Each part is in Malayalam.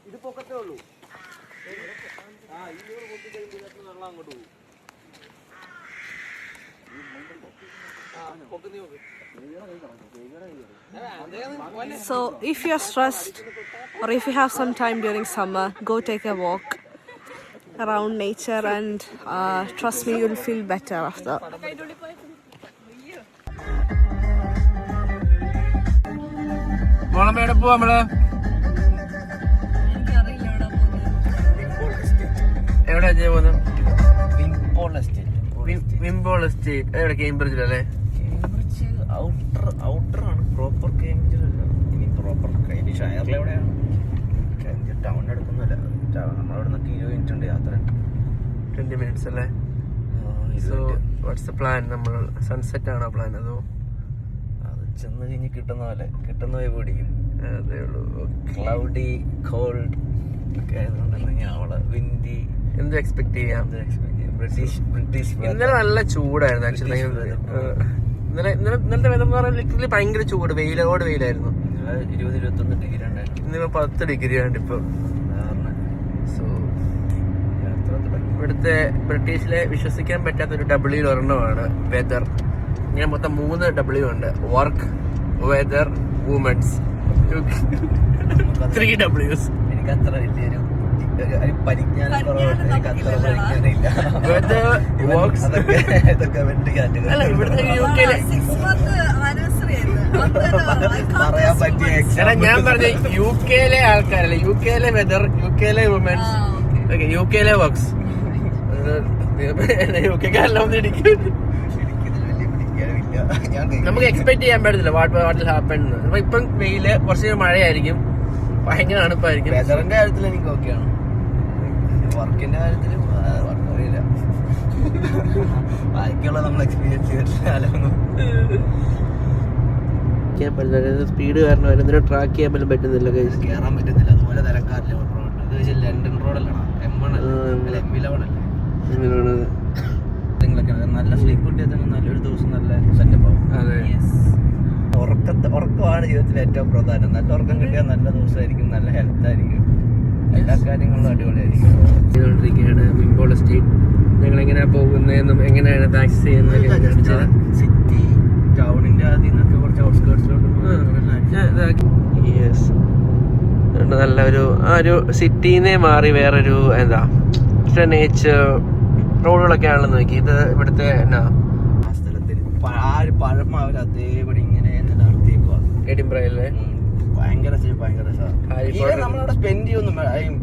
ഇത് പൊക്കത്തേ ഉള്ളൂ. ഈ പൊട്ടി കഴിയുമ്പോൾ വെള്ളം അങ്ങോട്ട് പോകും. So if you're stressed or if you have some time during summer, go take a walk around nature and trust me, you'll feel better after. എവിടെ വിംബോൾ എസ്റ്റേറ്റ് എവിടെ? കേംബ്രിഡ്ജിലല്ലേ? കേംബ്രിഡ്ജ് ഔട്ടർ ആണ്, പ്രോപ്പർ കേംബ്രിഡ്ജിലല്ല. ഇനി പ്രോപ്പർ ഷയറിലെവിടെയാണ്? കേംബ്രിഡ്ജ് ടൗണിൻ്റെ അടുത്തൊന്നുമല്ല. നമ്മളവിടെ നിന്നൊക്കെ 20 മിനിറ്റ് ഉണ്ട് യാത്ര. 20 minutes അല്ലേ? So what's the plan? നമ്മൾ സൺസെറ്റ് ആണോ പ്ലാൻ? അതോ അത് ചെന്ന് കഴിഞ്ഞ് കിട്ടുന്ന വഴി പിടിക്കും. അതേ ഉള്ളൂ. ക്ലൗഡി കോൾഡ് ഒക്കെ ആയതുകൊണ്ടുണ്ടെങ്കിൽ അവിടെ വിൻഡി. എന്ത് എക്സ്പെക്ട് ചെയ്യാം? ബ്രിട്ടീഷ് ഇന്നലെ നല്ല ചൂടായിരുന്നു ആക്ച്വലി. ഇന്നലത്തെ വെതർ എന്ന് പറഞ്ഞാൽ ലിറ്ററലി ഭയങ്കര ചൂട്, വെയിലായിരുന്നു. 20-21 ഡിഗ്രി ഉണ്ടായിരുന്നു. ഇന്നിപ്പോ 10 ഡിഗ്രി ആണ് ഇപ്പൊ. സോ ഇവിടുത്തെ ബ്രിട്ടീഷിലെ വിശ്വസിക്കാൻ പറ്റാത്ത ഒരു W ഒരെണ്ണമാണ് വെതർ. ഇങ്ങനെ മൊത്തം 3 W ഉണ്ട്: വർക്ക്, വെതർ, വുമൻസ്. 3 Ws. എനിക്ക് അത്ര വലിയൊരു പരിജ്ഞാനം കുറവുണ്ട്. എനിക്ക് അത്ര പരിജ്ഞാനമില്ല. അല്ല, ഇവിടുത്തെ പറയാൻ പറ്റിയ ഞാൻ പറഞ്ഞ UK ആൾക്കാരല്ലേ, UK weather, UK women's, UK works. UK നമുക്ക് എക്സ്പെക്ട് ചെയ്യാൻ പറ്റത്തില്ല വാട്ട് ഹാപ്പൻ. ഇപ്പം വെയില്, കുറച്ച് മഴയായിരിക്കും, ഭയങ്കര തണുപ്പായിരിക്കും. വെതറിന്റെ കാര്യത്തിൽ എനിക്ക് ഓക്കെയാണ്. വർക്കിന്റെ കാര്യത്തിൽ അറിയില്ല. ബാക്കിയുള്ള നമ്മൾ എക്സ്പീരിയൻസ് ചെയ്തിട്ടില്ല. സ്പീഡ് കാരണം എന്തിനും ട്രാക്ക് ചെയ്യാൻ പോലും പറ്റുന്നില്ല, കയറാൻ പറ്റുന്നില്ല. അതുപോലെ തിരക്കാറില്ല റോഡ്. ഇത് ലണ്ടൻ റോഡല്ലാണ്, M1 M11 അല്ലേ? നല്ല സ്ലീപ്പ് കിട്ടിയാൽ തന്നെ നല്ലൊരു ദിവസം നല്ല സെറ്റപ്പ് ആവും. ഉറക്കമാണ് ജീവിതത്തിൽ ഏറ്റവും പ്രധാനം. നല്ല ഉറക്കം കിട്ടിയാൽ നല്ല ദിവസമായിരിക്കും, നല്ല ഹെൽത്ത് ആയിരിക്കും, എല്ലാ കാര്യങ്ങളും അടിപൊളിയായിരിക്കും. വിംബോൾ എസ്റ്റേറ്റ് ഞങ്ങൾ എങ്ങനെയാ പോകുന്നതെന്നും എങ്ങനെയാണ് ടാക്സി ചെയ്യുന്നത്, സിറ്റി ടൗണിന്റെ ആദ്യം നിന്നൊക്കെ കുറച്ച് ഔട്ട്സ്കേർട്സിലോട്ട് നല്ലൊരു ആ ഒരു സിറ്റിന്നേ മാറി വേറൊരു എന്താ നേച്ചർ റോഡുകളൊക്കെ ആണല്ലോ നോക്കി. ഇത് ഇവിടുത്തെ എന്നാ ആ സ്ഥലത്തിൽ ആ ഒരു പഴമ അവർ അതേപടി ഇങ്ങനെ നടത്തിയേക്കുക. എഡിൻബറയിലെ ഭയങ്കര നമ്മളവിടെ സ്പെൻഡ് ചെയ്യൊന്നും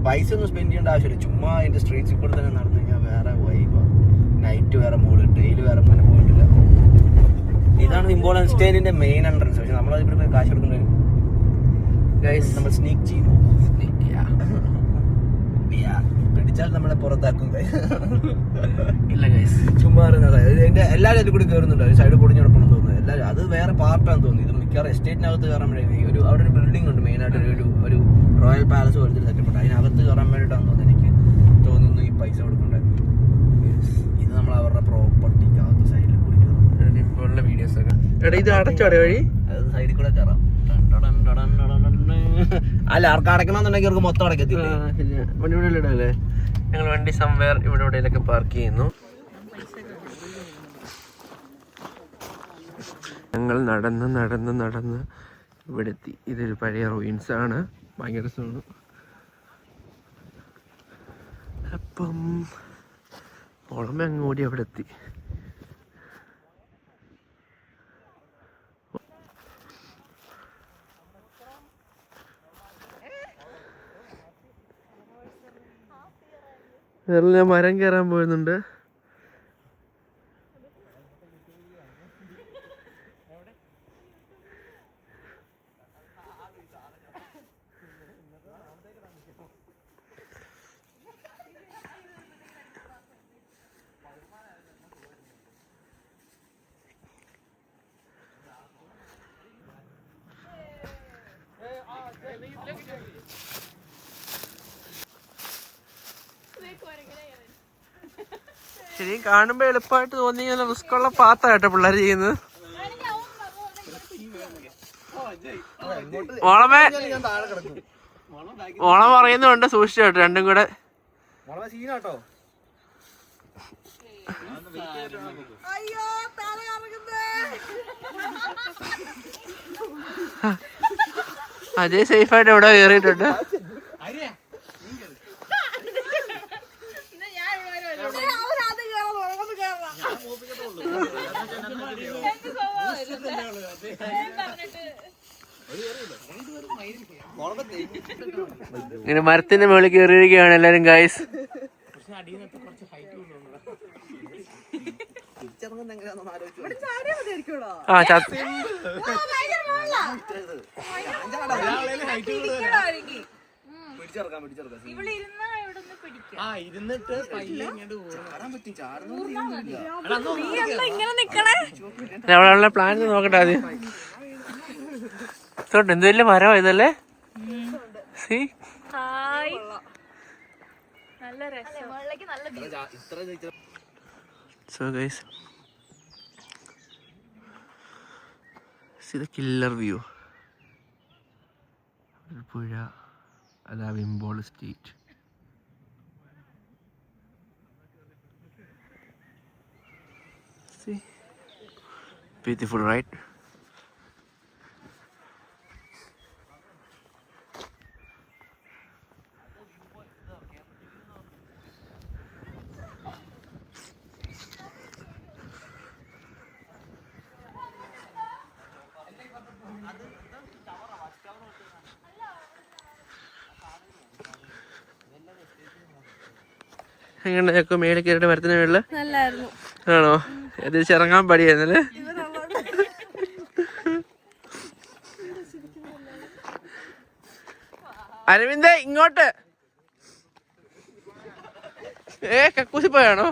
പൈസ ഒന്നും സ്പെൻഡ് ചെയ്യേണ്ട ആവശ്യമില്ല. ചുമ്മാ അതിന്റെ സ്ട്രീറ്റ്സിൽ കൂടെ തന്നെ നടന്നു കഴിഞ്ഞാൽ വേറെ വൈബ്. നൈറ്റ് വേറെ മൂഡ്, ഡെയിലി വേറെ മൂഡ് പോയിട്ടില്ല. ഇതാണ് വിംബോൾ എസ്റ്റേറ്റിന്റെ മെയിൻ എൻട്രൻസ്. പക്ഷെ നമ്മളത് ഇവിടെ കാശ് കൊടുക്കേണ്ടി വരും. നമ്മൾ സ്നീക്ക് ചെയ്യും. പിടിച്ചാൽ നമ്മളെ പുറത്താക്കും. ഇല്ല ഗൈസ്, ചുമ്മാ ഇതിന്റെ എല്ലാവരും അതിൽ കൂടി കയറുന്നുണ്ട്. സൈഡ് പൊടിഞ്ഞെടുക്കണം തോന്നുന്നു എല്ലാവരും. അത് വേറെ പാർട്ടാന്ന് തോന്നുന്നു. ഇത് മിക്കവാറും എസ്റ്റേറ്റിനകത്ത് കയറാൻ വേണ്ടി അവിടെ ഒരു ബിൽഡിംഗ് ഉണ്ട് മെയിനായിട്ട്, ഒരു റോയൽ പാലസ് പോലത്തെ സെറ്റപ്പ് ഉണ്ട്. അതിനകത്ത് കയറാൻ വേണ്ടിയിട്ടാന്ന് തോന്നുന്നു എനിക്ക് തോന്നുന്നു ഈ പൈസ കൊടുക്കണ്ടത്. ഇത് നമ്മൾ അവരുടെ പ്രോപ്പർട്ടിക്കകത്ത് സൈഡിൽ കൂടി കയറും. വീഡിയോസ് ഒക്കെ ഇത് അടച്ചോടെ വഴി അത് സൈഡിൽ കൂടെ കയറാം. അല്ല, ആർക്ക് അടക്കണമെന്നുണ്ടെങ്കിൽ അവർക്ക് മൊത്തം അടക്കത്തില്ല. വണ്ടി ഞങ്ങൾ വണ്ടി സംവേർ ഇവിടെ പാർക്ക് ചെയ്യുന്നു. ഞങ്ങൾ നടന്ന് ഇവിടെ എത്തി. ഇതൊരു പഴയ റൂയിൻസ് ആണ്, ഭയങ്കര രസമാണ്. അപ്പം ഓളമ്മ അങ്ങോടി അവിടെ എത്തി. ഞാൻ മരം കയറാൻ പോയിരുന്നുണ്ട്. ശരി, കാണുമ്പോ എളുപ്പമായിട്ട് തോന്നി. റിസ്ക് ഉള്ള പാത്താട്ടോ പിള്ളേർ ചെയ്യുന്നത്. ഓളമേ ഓണം പറയുന്നുണ്ട്, സൂക്ഷിച്ചു കേട്ടോ രണ്ടും കൂടെ. സീനാട്ടോ. അജയ് സേഫായിട്ട് എവിടെ കയറിയിട്ടുണ്ട്. ഇങ്ങനെ മരത്തിന്റെ മുകളിൽ കയറിയിരിക്കുകയാണ് എല്ലാരും ഗൈസ്. അവിടെ പ്ലാൻ നോക്കട്ടെ ആദ്യം. എന്ത് വലിയ മരമാ ഇതല്ലേ. So guys, see the killer view. പുഴ, അതാ വിംബോൾ സ്ട്രീറ്റ്. See, beautiful, right? എങ്ങനെ മേളിൽ കയറിയിട്ട് മരത്തിന് മേളില് ആണോ? ഇത് ചിറങ്ങാൻ പടിയായിരുന്നല്ലേ. അരവിന്ദ ഇങ്ങോട്ട്. കക്കൂസി പോയാണോ?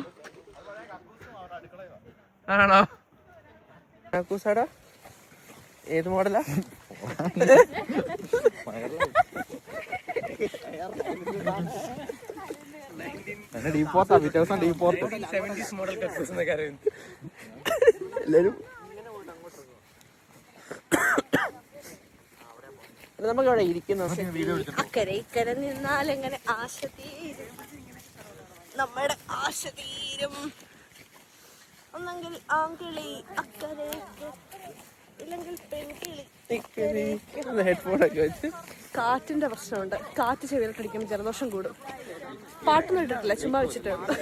ആണോ? കക്കൂസാടാ ഏത് മോഡലാ? നമുക്ക് അവിടെ ഇരിക്കുന്നു. അക്കരെ ഇക്കരെ നിന്നാലെങ്ങനെ ആശ തീരും, നമ്മുടെ ആശ തീരും. ഒന്നെങ്കിൽ ആങ്കിളി അക്കരെ, ഇല്ലെങ്കിൽ പെൺകിളി. ഹെഡ്ഫോണൊക്കെ വെച്ച് കാറ്റിന്റെ പ്രശ്നമുണ്ട്. കാറ്റ് ചെവിയിലിട്ടടിക്കുമ്പോൾ ജലദോഷം കൂടും. പാട്ടൊന്നും ഇട്ടിട്ടില്ല, ചുമ്മാ വെച്ചിട്ടേ ഉള്ളൂ.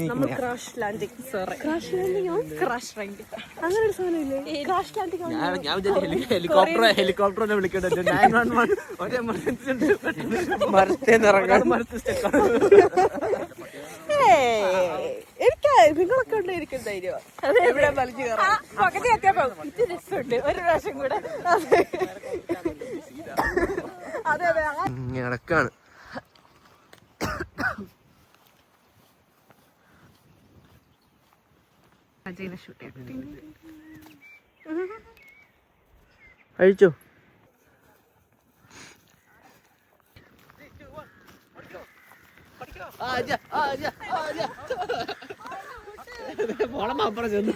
നമ്മൾ ക്രാഷ് ലാൻഡിങ്, ക്രാഷ് ലാൻഡിങ്ങോ ക്രാഷ് റാങ്കിങ് അങ്ങനെ ഒരു സാധനമില്ലേ? ക്രാഷ് ലാൻഡിങ് ഹെലികോപ്റ്ററിനെ വിളിക്കട്ടെ. 911 ഒരു എമർജൻസി ഉണ്ട്. എനിക്ക് നിങ്ങളൊക്കെ ഉണ്ടായിരിക്കും ധൈര്യം. എവിടെ വലിച്ചു കയറാം. പകുതി എത്തിയപ്പോ ഇത് രസമുണ്ട്, ഒരു പ്രാവശ്യം കൂടെ. അതെ അതെ നടക്കാണ്. കഴിച്ചോ? മോളമ്മപ്പുറം ചെന്നു.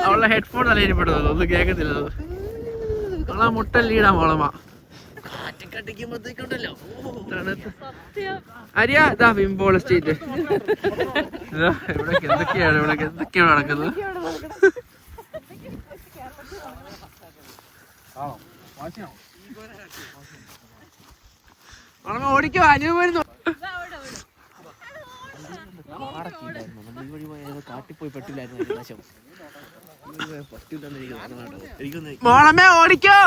അവളുടെ ഹെഡ്ഫോൺ തലയിൽപ്പെടുന്നത് ഒന്നും കേൾക്കത്തില്ല. അവളാ മുട്ട ലീടാ മോളമ്മ. അരിയാ ഇതാ വിംബോൾ സ്ട്രീറ്റ്. ഇവിടേക്ക് എന്തൊക്കെയാണ് നടക്കുന്നത്. ഓടിക്കോ അനുഭവം. കാട്ടിപ്പോയി പെട്ടില്ലായിരുന്നു. മോളമ്മേ ഓടിക്കോ.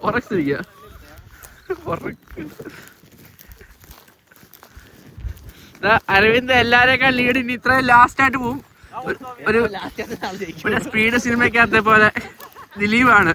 ഉറച്ചിരിക്ക. അരവിന്ദ് എല്ലാരേക്കാൾ ലീഡ്. ഇനി ഇത്രയും ലാസ്റ്റ് ആയിട്ട് പോവും. ഒരു സ്പീഡ് സിനിമയ്ക്കകത്തെ പോലെ ദിലീപാണ്.